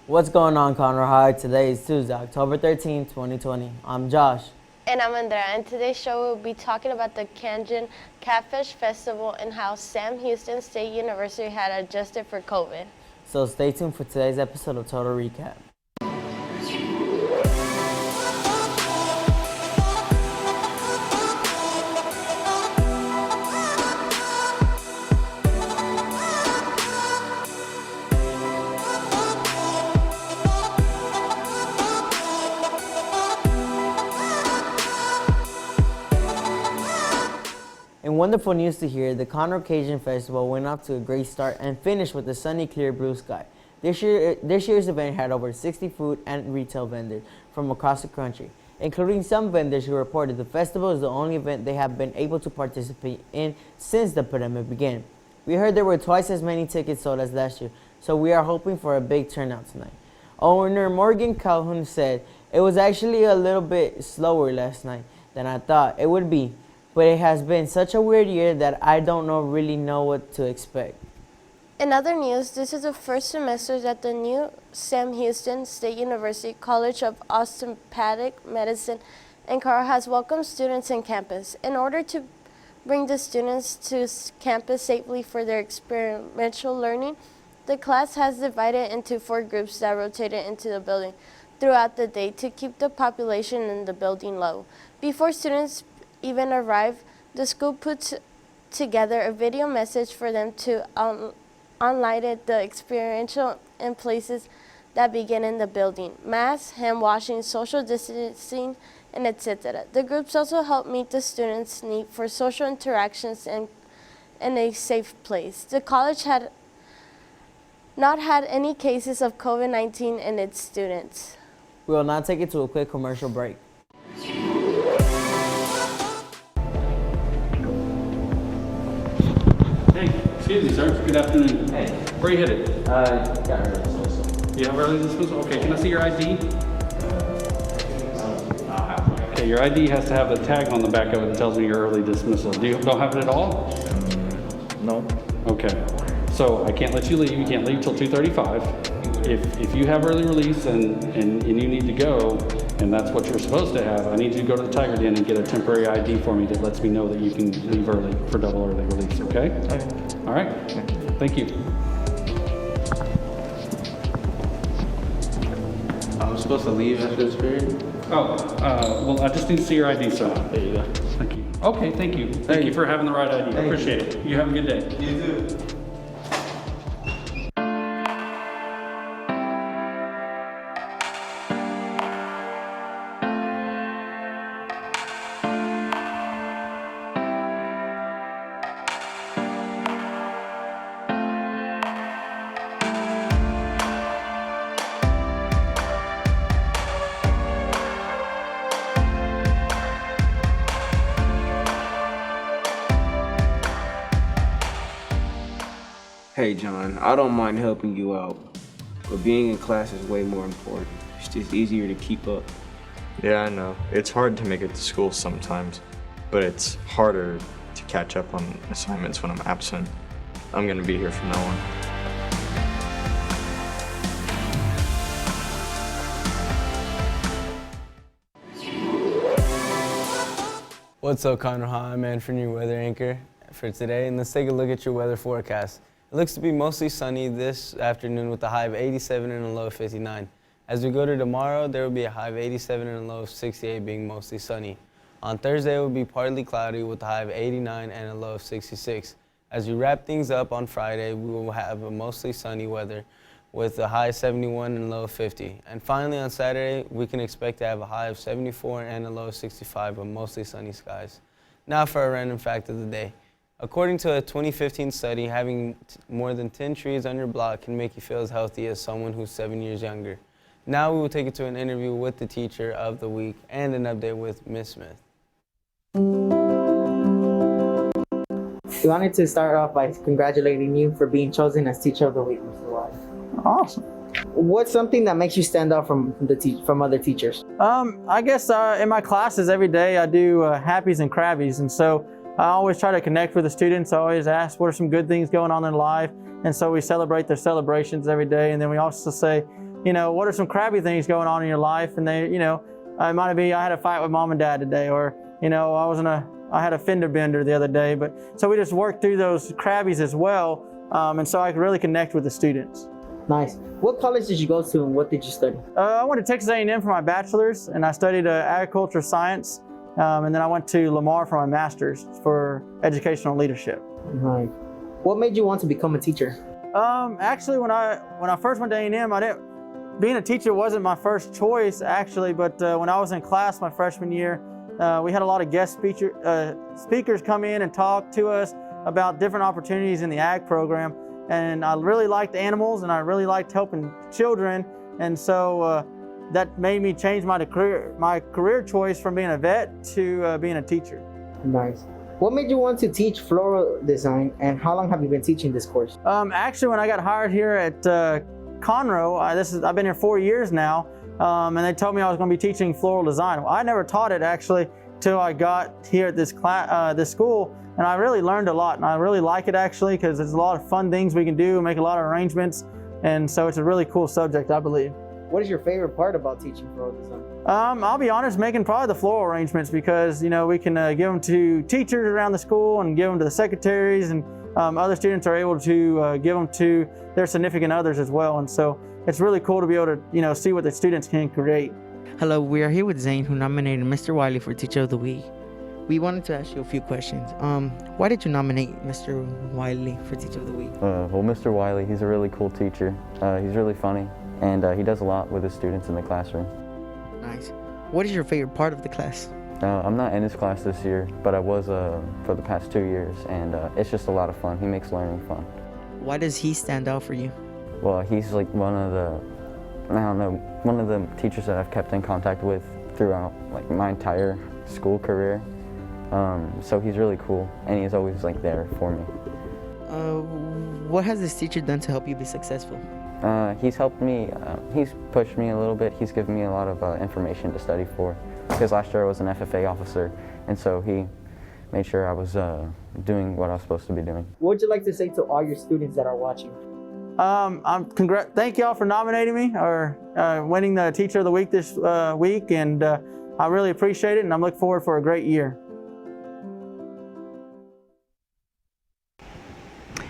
What's going on, Conroe High? Today is Tuesday, October 13, 2020. I'm Josh. And I'm Andrea, and today's show we'll be talking about the Cajun Catfish Festival and how Sam Houston State University had adjusted for COVID. So stay tuned for today's episode of Total Recap. And wonderful news to hear, the Conroe Cajun Festival went off to a great start and finished with a sunny, clear blue sky. This year's event had over 60 food and retail vendors from across the country, including some vendors who reported the festival is the only event they have been able to participate in since the pandemic began. We heard there were twice as many tickets sold as last year, so we are hoping for a big turnout tonight. Owner Morgan Calhoun said, "It was actually a little bit slower last night than I thought it would be. But it has been such a weird year that I don't really know what to expect." In other news, this is the first semester at the new Sam Houston State University College of Osteopathic Medicine, and Carl has welcomed students in campus. In order to bring the students to campus safely for their experiential learning, the class has divided into 4 groups that rotated into the building throughout the day to keep the population in the building low. Before students even arrive, the school puts together a video message for them to enlighten the experiential in places that begin in the building: masks, hand washing, social distancing, and etc. The groups also help meet the students' need for social interactions and in a safe place. The college had not had any cases of COVID-19 in its students. We will now take it to a quick commercial break. Hey, excuse me, sir. Good afternoon. Hey. Where are you headed? Got early dismissal. You have early dismissal? Okay, can I see your ID? Okay, your ID has to have the tag on the back of it that tells me your early dismissal. Don't have it at all? No. Okay, so I can't let you leave. You can't leave till 2:35. If you have early release and you need to go, and that's what you're supposed to have, I need you to go to the Tiger Den and get a temporary ID for me that lets me know that you can leave early for double early release, okay? Okay. All right, thank you. I'm supposed to leave after this period? Oh, well, I just need to see your ID, sir. There you go. Thank you. Okay, thank you. Thank you for having the right ID. I appreciate it. You have a good day. You too. Hey John, I don't mind helping you out, but being in class is way more important. It's just easier to keep up. Yeah, I know. It's hard to make it to school sometimes, but it's harder to catch up on assignments when I'm absent. I'm gonna be here from now on. What's up, Conroe High? I'm Manfred, your weather anchor for today, and let's take a look at your weather forecast. It looks to be mostly sunny this afternoon with a high of 87 and a low of 59. As we go to tomorrow, there will be a high of 87 and a low of 68, being mostly sunny. On Thursday, it will be partly cloudy with a high of 89 and a low of 66. As we wrap things up on Friday, we will have a mostly sunny weather with a high of 71 and a low of 50. And finally, on Saturday, we can expect to have a high of 74 and a low of 65 with mostly sunny skies. Now for a random fact of the day. According to a 2015 study, having more than 10 trees on your block can make you feel as healthy as someone who's 7 years younger. Now we will take it to an interview with the teacher of the week and an update with Ms. Smith. We wanted to start off by congratulating you for being chosen as Teacher of the Week, Mr. Wise. Awesome. What's something that makes you stand out from other teachers? I guess in my classes every day I do happies and crabbies, and so I always try to connect with the students. I always ask what are some good things going on in life, and so we celebrate their celebrations every day, and then we also say what are some crappy things going on in your life? And they, it might be I had a fight with mom and dad today, or I had a fender bender the other day. But so we just worked through those crabbies as well, and so I could really connect with the students. Nice. What college did you go to and what did you study? I went to Texas A&M for my bachelor's, and I studied agriculture science, and then I went to Lamar for my master's for educational leadership. Right. What made you want to become a teacher? Actually, when I first went to A&M, being a teacher wasn't my first choice actually, but when I was in class my freshman year, we had a lot of guest speakers come in and talk to us about different opportunities in the ag program. And I really liked animals, and I really liked helping children, and so that made me change my career choice from being a vet to being a teacher. Nice. What made you want to teach floral design, and how long have you been teaching this course? Actually, when I got hired here at Conroe, I've been here 4 years now, and they told me I was going to be teaching floral design. Well, I never taught it actually till I got here at this school. And I really learned a lot, and I really like it actually, because there's a lot of fun things we can do, make a lot of arrangements, and so it's a really cool subject, I believe. What is your favorite part about teaching floral design? I'll be honest, making probably the floral arrangements, because we can give them to teachers around the school and give them to the secretaries, and other students are able to give them to their significant others as well. And so it's really cool to be able to see what the students can create. Hello, we are here with Zane, who nominated Mr. Wiley for Teacher of the Week. We wanted to ask you a few questions. Why did you nominate Mr. Wiley for Teacher of the Week? Well, Mr. Wiley, he's a really cool teacher. He's really funny, and he does a lot with his students in the classroom. Nice. What is your favorite part of the class? I'm not in his class this year, but I was for the past 2 years, and it's just a lot of fun. He makes learning fun. Why does he stand out for you? Well, he's like one of the teachers that I've kept in contact with throughout like my entire school career. So he's really cool, and he's always like there for me. What has this teacher done to help you be successful? He's helped me, he's pushed me a little bit. He's given me a lot of information to study for, because last year I was an FFA officer, and so he made sure I was doing what I was supposed to be doing. What would you like to say to all your students that are watching? Thank y'all for nominating me or winning the Teacher of the Week this week, and I really appreciate it, and I'm looking forward for a great year.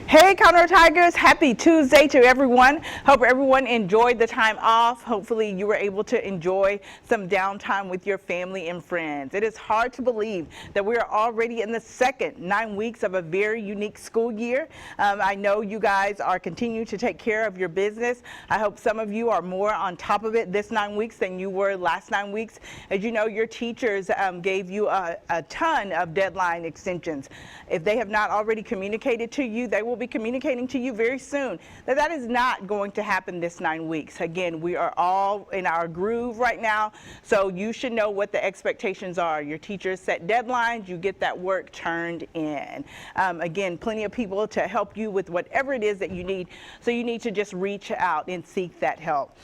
Hey Conroe Tigers, happy Tuesday to everyone. Hope everyone enjoyed the time off. Hopefully you were able to enjoy some downtime with your family and friends. It is hard to believe that we are already in the second 9 weeks of a very unique school year. I know you guys are continuing to take care of your business. I hope some of you are more on top of it this 9 weeks than you were last 9 weeks. As you know, your teachers gave you a ton of deadline extensions. If they have not already communicated to you, they will be communicating to you very soon that is not going to happen this 9 weeks. Again, we are all in our groove right now, so you should know what the expectations are. Your teachers set deadlines, you get that work turned in. Again, plenty of people to help you with whatever it is that you need, so you need to just reach out and seek that help.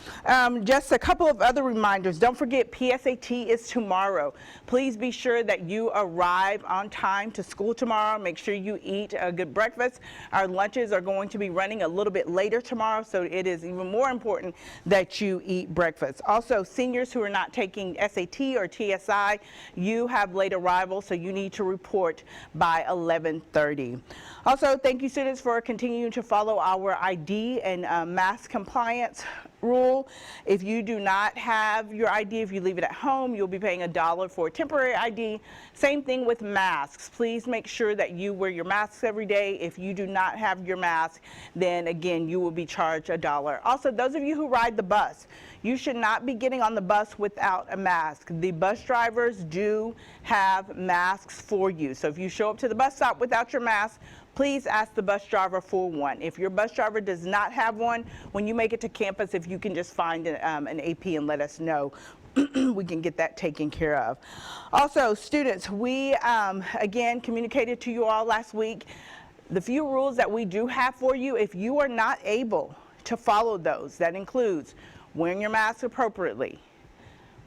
Just a couple of other reminders. Don't forget, PSAT is tomorrow. Please be sure that you arrive on time to school tomorrow. Make sure you eat a good breakfast. Our lunches are going to be running a little bit later tomorrow, so it is even more important that you eat breakfast. Also, seniors who are not taking SAT or TSI, you have late arrival, so you need to report by 11:30. Also, thank you students for continuing to follow our ID and mask compliance rule. If you do not have your ID, if you leave it at home, you'll be paying $1 for a temporary ID. Same thing with masks. Please make sure that you wear your masks every day. If you do not have your mask, then again, you will be charged $1. Also, those of you who ride the bus, you should not be getting on the bus without a mask. The bus drivers do have masks for you. So if you show up to the bus stop without your mask, please ask the bus driver for one. If your bus driver does not have one, when you make it to campus, if you can just find an AP and let us know, we can get that taken care of. Also, students, we again communicated to you all last week the few rules that we do have for you. If you are not able to follow those, that includes wearing your mask appropriately,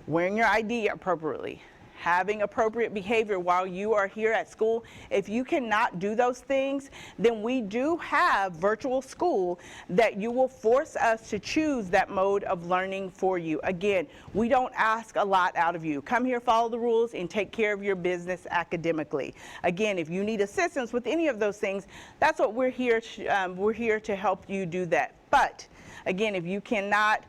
wearing your ID appropriately, having appropriate behavior while you are here at school. If you cannot do those things, then we do have virtual school that you will force us to choose that mode of learning for you. Again, we don't ask a lot out of you. Come here, follow the rules, and take care of your business academically. Again, if you need assistance with any of those things, that's what we're here to help you do that. But again, if you cannot,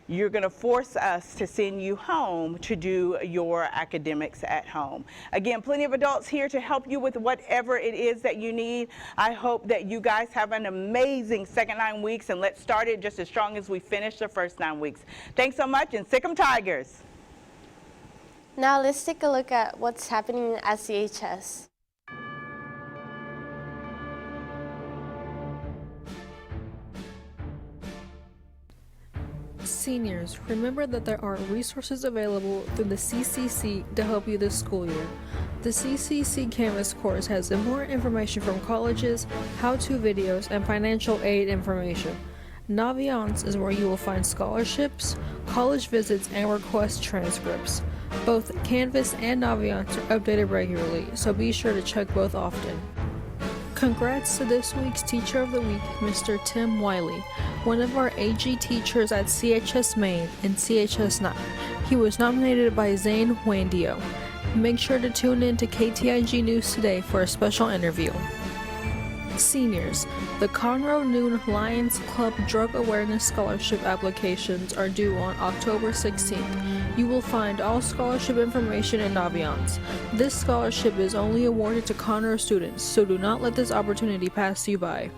you're going to force us to send you home to do your academics at home. Again, plenty of adults here to help you with whatever it is that you need. I hope that you guys have an amazing second 9 weeks, and let's start it just as strong as we finished the first 9 weeks. Thanks so much, and sick 'em Tigers. Now let's take a look at what's happening at CHS. Seniors, remember that there are resources available through the CCC to help you this school year. The CCC Canvas course has important information from colleges, how-to videos, and financial aid information. Naviance is where you will find scholarships, college visits, and request transcripts. Both Canvas and Naviance are updated regularly, so be sure to check both often. Congrats to this week's Teacher of the Week, Mr. Tim Wiley, one of our AG teachers at CHS Main and CHS 9. He was nominated by Zane Wandio. Make sure to tune in to KTIG News today for a special interview. Seniors, the Conroe Noon Lions Club Drug Awareness Scholarship applications are due on October 16th. You will find all scholarship information in Naviance. This scholarship is only awarded to Conroe students, so do not let this opportunity pass you by.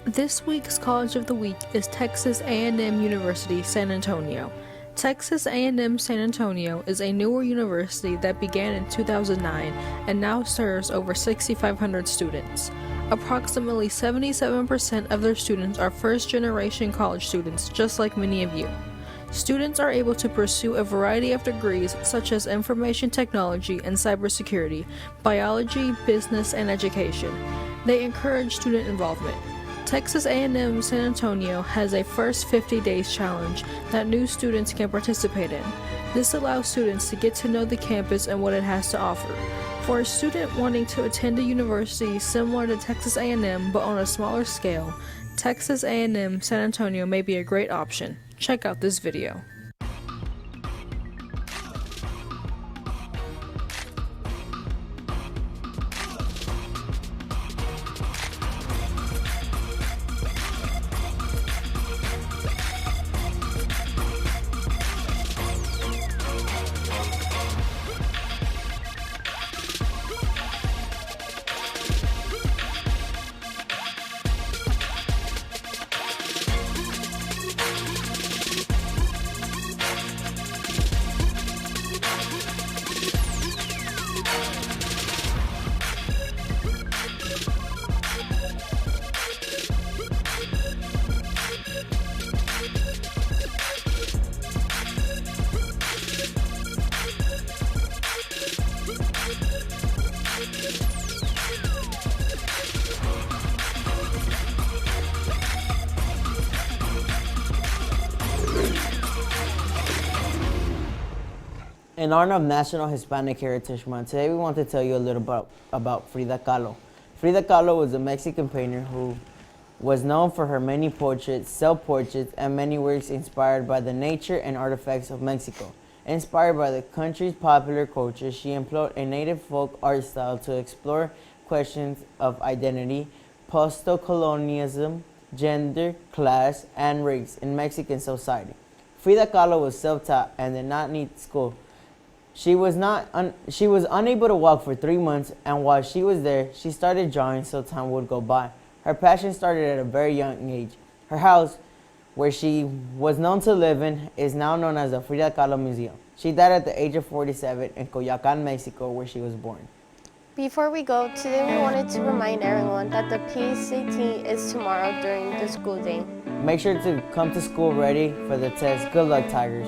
This week's College of the Week is Texas A&M University, San Antonio. Texas A&M San Antonio is a newer university that began in 2009 and now serves over 6,500 students. Approximately 77% of their students are first-generation college students, just like many of you. Students are able to pursue a variety of degrees such as information technology and cybersecurity, biology, business, and education. They encourage student involvement. Texas A&M San Antonio has a First 50 Days challenge that new students can participate in. This allows students to get to know the campus and what it has to offer. For a student wanting to attend a university similar to Texas A&M but on a smaller scale, Texas A&M San Antonio may be a great option. Check out this video. In honor of National Hispanic Heritage Month, today we want to tell you a little about Frida Kahlo. Frida Kahlo was a Mexican painter who was known for her many portraits, self-portraits, and many works inspired by the nature and artifacts of Mexico. Inspired by the country's popular culture, she employed a native folk art style to explore questions of identity, post-colonialism, gender, class, and race in Mexican society. Frida Kahlo was self-taught and did not need school. She was unable to walk for 3 months, and while she was there, she started drawing so time would go by. Her passion started at a very young age. Her house, where she was known to live in, is now known as the Frida Kahlo Museum. She died at the age of 47 in Coyoacán, Mexico, where she was born. Before we go, today we wanted to remind everyone that the PCT is tomorrow during the school day. Make sure to come to school ready for the test. Good luck, Tigers.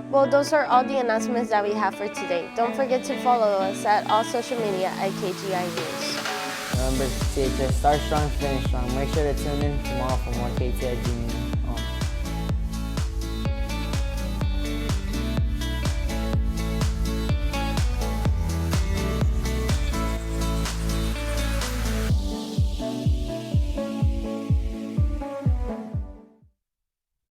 Well, those are all the announcements that we have for today. Don't forget to follow us at all social media at KTIG News. Remember, CHS, start strong, finish strong. Make sure to tune in tomorrow for more KTIG news.